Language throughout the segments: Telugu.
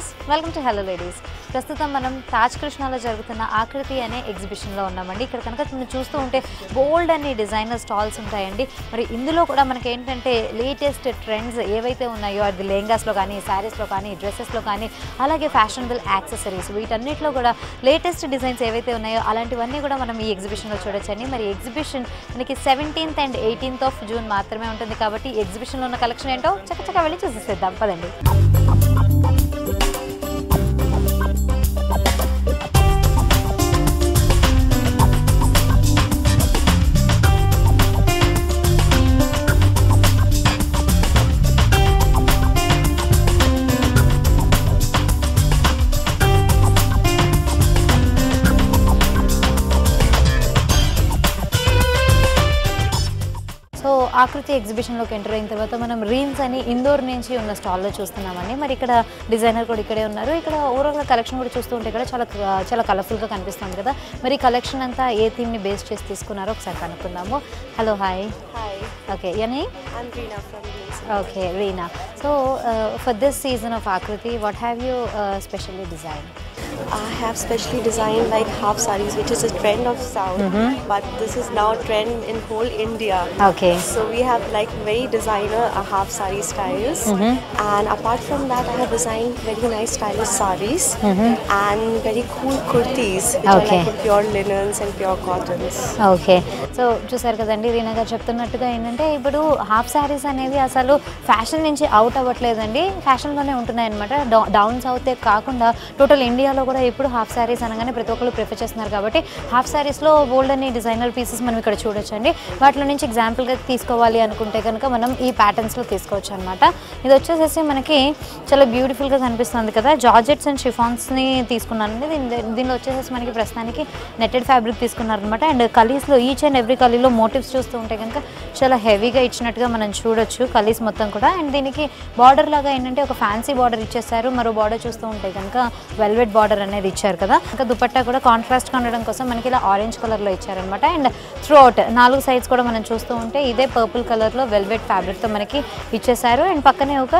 Viewers, welcome to hello ladies. ప్రస్తుతం మనం తాజ్ కృష్ణలో జరుగుతున్న ఆకృతి అనే ఎగ్జిబిషన్లో ఉన్నామండి. ఇక్కడ కనుక మనం చూస్తూ ఉంటే బోల్డ్ అనే డిజైనర్ స్టాల్స్ ఉంటాయండి. మరి ఇందులో కూడా మనకి ఏంటంటే లేటెస్ట్ ట్రెండ్స్ ఏవైతే ఉన్నాయో అది లెహంగాస్లో కానీ, శారీస్లో కానీ, డ్రెస్సెస్లో కానీ, అలాగే ఫ్యాషనబుల్ యాక్సెసరీస్ వీటన్నిటిలో కూడా లేటెస్ట్ డిజైన్స్ ఏవైతే ఉన్నాయో అలాంటివన్నీ కూడా మనం ఈ ఎగ్జిబిషన్లో చూడొచ్చండి. మరి ఎగ్జిబిషన్ మనకి 17th and 18th of June మాత్రమే ఉంటుంది కాబట్టి ఎగ్జిబిషన్లో ఉన్న కలెక్షన్ ఏంటో చక్కచక్క వెళ్ళి చూసేద్దాం పదండి. సో ఆకృతి ఎగ్జిబిషన్లోకి ఎంటర్ అయిన తర్వాత మనం రీల్స్ అని ఇందోర్ నుంచి ఉన్న స్టాల్లో చూస్తున్నామండి. మరి ఇక్కడ డిజైనర్ కూడా ఇక్కడే ఉన్నారు. ఇక్కడ ఓవరాల్గా కలెక్షన్ కూడా చూస్తూ ఉంటే ఇక్కడ చాలా కలర్ఫుల్గా కనిపిస్తుంది కదా. మరి కలెక్షన్ అంతా ఏ థీమ్ని బేస్ చేసి తీసుకున్నారో ఒకసారి కనుక్కుందాము. Hello, hi. ఓకే, యని? Okay, Reena. So for this season of Aakruti, what have you specially design? I have specially designed like half sarees, which is a trend of South, but this is now trend in whole India. Okay. So we have like very designer half saree styles, and apart from that, I have designed very nice stylish sarees and very cool kurtis, which are like pure linens and pure cottons. Okay, so చూసారు కదండి రీనా గారు చెప్తున్నట్టుగా ఏంటంటే ఇప్పుడు హాఫ్ శారీస్ అనేవి అసలు ఫ్యాషన్ నుంచి అవుట్ అవ్వట్లేదండి, ఫ్యాషన్లోనే ఉంటున్నాయి అనమాట. డౌన్ సౌతే కాకుండా టోటల్ ఇండియాలో కూడా ఇప్పుడు హాఫ్ శారీస్ అనగానే ప్రతి ఒక్కరు ప్రిఫర్ చేస్తున్నారు కాబట్టి హాఫ్ శారీస్లో బోల్డ్ అని డిజైనర్ పీసెస్ మనం ఇక్కడ చూడొచ్చండి. వాటిలో నుంచి ఎగ్జాంపుల్గా తీసుకోవాలి అనుకుంటే కనుక మనం ఈ ప్యాటర్న్స్లో తీసుకోవచ్చు అనమాట. ఇది వచ్చేసేసి మనకి చాలా బ్యూటిఫుల్గా కనిపిస్తుంది కదా. జార్జెట్స్ అండ్ షిఫాన్స్ని తీసుకున్నానండి. దీనిలో వచ్చేసేసి మనకి ప్రస్తుతానికి నెట్టెడ్ ఫ్యాబ్రిక్ తీసుకున్నారనమాట. అండ్ కలీస్లో ఈచ్ అండ్ ఎవ్రీ కలీలో మోటివ్స్ చూస్తూ ఉంటే కనుక చాలా హెవీగా ఇచ్చినట్టుగా మనం చూడొచ్చు కలీస్ మొత్తం కూడా. అండ్ దీనికి బార్డర్ లాగా ఏంటంటే ఒక ఫ్యాన్సీ బార్డర్ ఇచ్చేసారు. మరో బార్డర్ చూస్తూ ఉంటే కనుక వెల్వెట్ బార్డర్ అనేది ఇచ్చారు కదా. ఇంకా దుపట్టా కూడా కాంట్రాస్ట్గా ఉండడం కోసం మనకి ఇలా ఆరెంజ్ కలర్లో ఇచ్చారనమాట. అండ్ త్రూ అవుట్ 4 సైడ్స్ కూడా మనం చూస్తూ ఉంటే ఇదే పర్పుల్ కలర్లో వెల్వెట్ ఫ్యాబ్రిక్తో మనకి ఇచ్చేసారు. అండ్ పక్కనే ఒక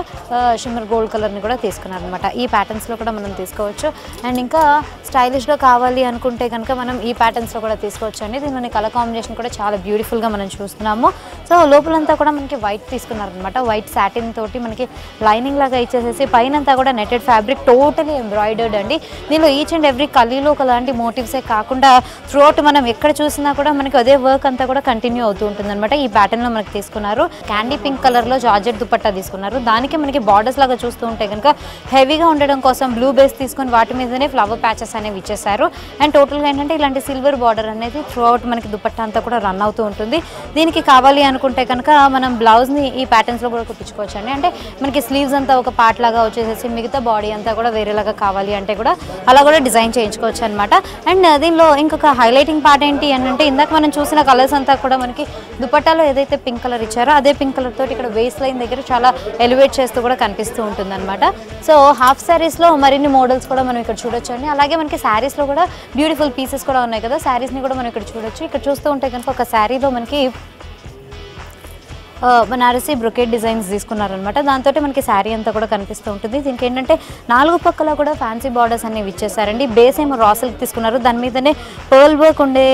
షిమ్మర్ గోల్డ్ కలర్ని కూడా తీసుకున్నారనమాట. ఈ ప్యాటర్న్స్లో కూడా మనం తీసుకోవచ్చు. అండ్ ఇంకా స్టైలిష్గా కావాలి అనుకుంటే కనుక మనం ఈ ప్యాటర్న్స్లో కూడా తీసుకోవచ్చు అండి. దీనిలోని కలర్ కాంబినేషన్ కూడా చాలా బ్యూటిఫుల్గా మనం చూస్తున్నాము. సో లోపలంతా కూడా మనకి వైట్ తీసుకున్నారనమాట. వైట్ సాటిన్ తోటి మనకి లైనింగ్ లాగా ఇచ్చేసేసి పైనంతా కూడా నెట్టెడ్ ఫ్యాబ్రిక్ టోటలీ ఎంబ్రాయిడర్డ్ అండి. దీనిలో ఈచ్ అండ్ ఎవ్రీ కలీలో ఒకలాంటి మోటివ్సే కాకుండా త్రూఅవుట్ మనం ఎక్కడ చూసినా కూడా మనకి అదే వర్క్ అంతా కూడా కంటిన్యూ అవుతూ ఉంటుంది అనమాట. ఈ ప్యాటర్న్లో మనకి తీసుకున్నారు. క్యాండీ పింక్ కలర్లో జార్జెట్ దుపట్టా తీసుకున్నారు. దానికి మనకి బార్డర్స్ లాగా చూస్తూ ఉంటే కనుక హెవీగా ఉండడం కోసం బ్లూ బేస్ తీసుకొని వాటి మీదనే ఫ్లవర్ ప్యాచెస్ అనేవి ఇచ్చేసారు. అండ్ టోటల్గా ఏంటంటే ఇలాంటి సిల్వర్ బార్డర్ అనేది త్రూఅవుట్ మనకి దుపట్టా అంతా కూడా రన్ అవుతూ ఉంటుంది. దీనికి కావాలి అనుకుంటే కనుక మనం బ్లౌజ్ని ఈ ప్యాటర్న్స్లో కూడా కుట్టించుకోవచ్చు అండి. అంటే మనకి స్లీవ్స్ అంతా ఒక పార్ట్ లాగా వచ్చేసేసి మిగతా బాడీ అంతా కూడా వేరేలాగా కావాలి అంటే కూడా అలా కూడా డిజైన్ చేయించుకోవచ్చు అనమాట. అండ్ దీనిలో ఇంకొక హైలైటింగ్ పార్ట్ ఏంటి అని అంటే ఇందాక మనం చూసిన కలర్స్ అంతా కూడా మనకి దుపట్టాలో ఏదైతే పింక్ కలర్ ఇచ్చారో అదే పింక్ కలర్ తోటి ఇక్కడ వేస్ట్ లైన్ దగ్గర చాలా ఎలివేట్ చేస్తూ కూడా కనిపిస్తూ ఉంటుంది అనమాట. సో హాఫ్ శారీస్లో మరిన్ని మోడల్స్ కూడా మనం ఇక్కడ చూడొచ్చు అండి. అలాగే మనకి శారీస్లో కూడా బ్యూటిఫుల్ పీసెస్ కూడా ఉన్నాయి కదా. శారీస్ని కూడా మనం ఇక్కడ చూడొచ్చు. ఇక్కడ చూస్తూ ఉంటే కనుక ఒక శారీలో మనకి బనారసీ బ్రొకెట్ డిజైన్స్ తీసుకున్నారనమాట. దాంతో మనకి శారీ అంతా కూడా కనిపిస్తూ ఉంటుంది. దీనికి ఏంటంటే 4 పక్కల కూడా ఫ్యాన్సీ బార్డర్స్ అనేవి ఇచ్చేసారండి. బేస్ ఏమో రా సిల్క్ తీసుకున్నారు. దాని మీదనే పర్ల్ వర్క్ ఉండే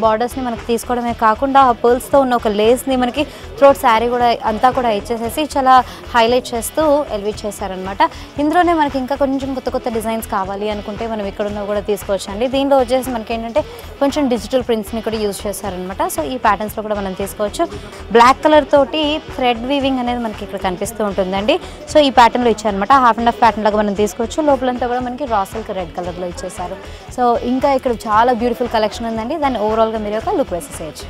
బార్డర్స్ని మనకి తీసుకోవడమే కాకుండా ఆ పర్ల్స్తో ఉన్న ఒక లేస్ని మనకి త్రోట్ శారీ కూడా అంతా కూడా ఇచ్చేసేసి చాలా హైలైట్ చేస్తూ ఎలివేట్ చేశారనమాట. ఇందులోనే మనకి ఇంకా కొంచెం కొత్త డిజైన్స్ కావాలి అనుకుంటే మనం ఇక్కడ కూడా తీసుకోవచ్చు అండి. దీనిలో వచ్చేసి మనకి ఏంటంటే కొంచెం డిజిటల్ ప్రింట్స్ని కూడా యూజ్ చేశారనమాట. సో ఈ ప్యాటర్న్స్లో కూడా మనం తీసుకోవచ్చు. బ్లాక్ కలర్తో థ్రెడ్ వీవింగ్ అనేది మనకి ఇక్కడ కనిపిస్తూ ఉంటుందండి. సో ఈ ప్యాటర్న్లో ఇచ్చారనమాట. హాఫ్ అండ్ హాఫ్ ప్యాటర్న్ లాగా మనం తీసుకోవచ్చు. లోపలంతా కూడా మనకి రా సిల్క్ రెడ్ కలర్లో ఇచ్చేసారు. సో ఇంకా ఇక్కడ చాలా బ్యూటిఫుల్ కలెక్షన్ ఉందండి. దాన్ని ఓవరాల్గా మీరు ఒక లుక్ వేసేసేయచ్చు.